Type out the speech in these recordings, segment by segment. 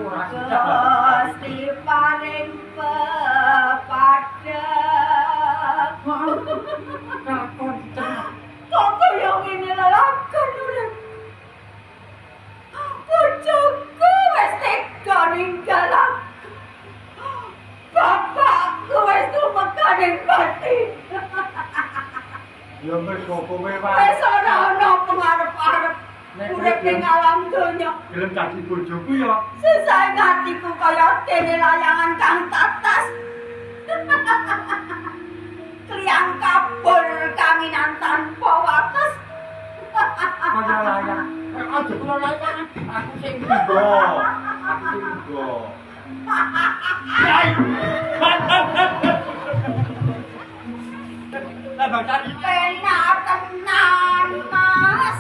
Gusti paring pepadang. Kok kaya ngene lelagon urip. Bojoku wis tega ninggal aku. Bapakku wis tumeka ning pati. Ya wis kok kowe wae. Wis ora ana pengarep-arep urip ning alam donya. Gelem dadi bojoku ya. Sesai hatiku kaya dene layangan kang tatas. Kliang kabul kanginan tanpa wates. Kaya layang. Aja kula layang. Aku sing nggo. Aku sing nggo. Lah Bang Tadi. Penak tenan, Mas.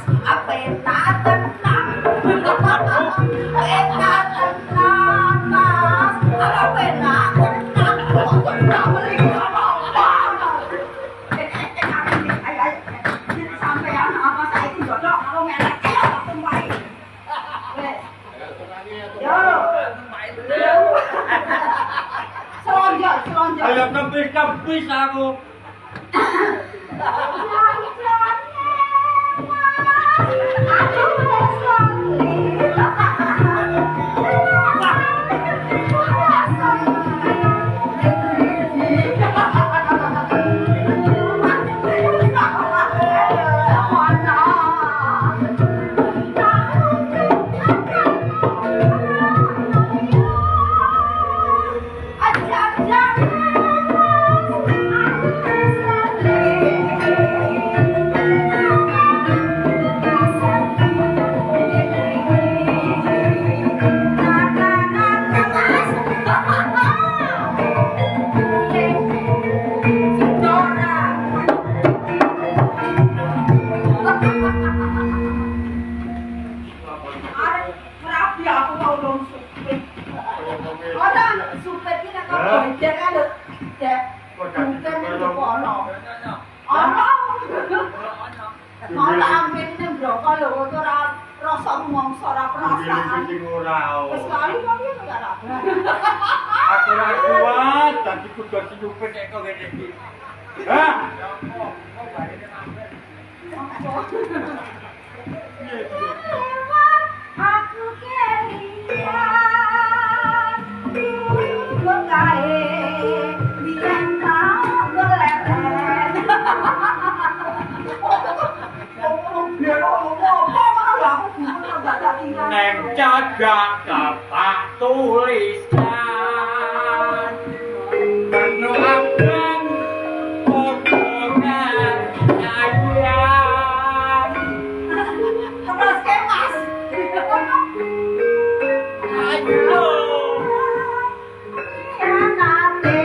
Penak tenan. Penak tenan, Mas. Penak tenan. Kok beli apa? Sampeyan apa saiki jodoh karo melek aku wae. Yo. Selonjol. Ayo kepis aku. Aku ora kuat dadi kudu nyupet nek kok ngene iki. Hah? Aku kelian dulu kae biyen tak goleken. Neng cagak kapak tulisan penuh abang potongan ayam. Terus ke Mas. Ayo. Nate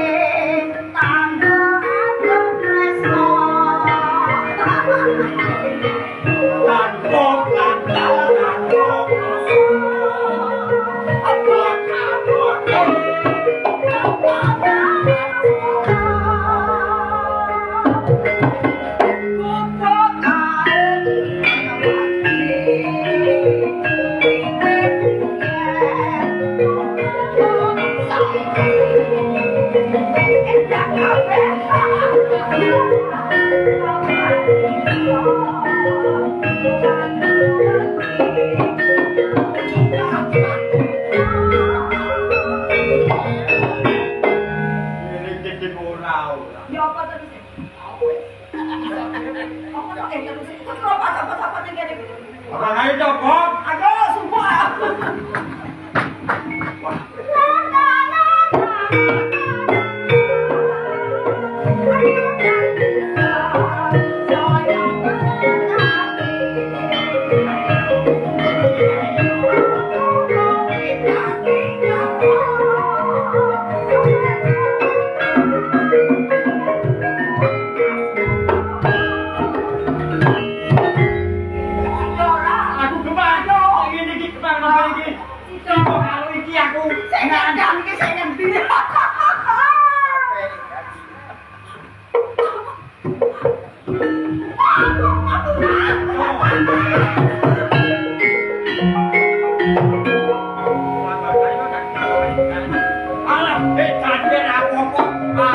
tangga tresno. Tanpok Orang ayo coba. Ayo sumpah. Tanya aku apa?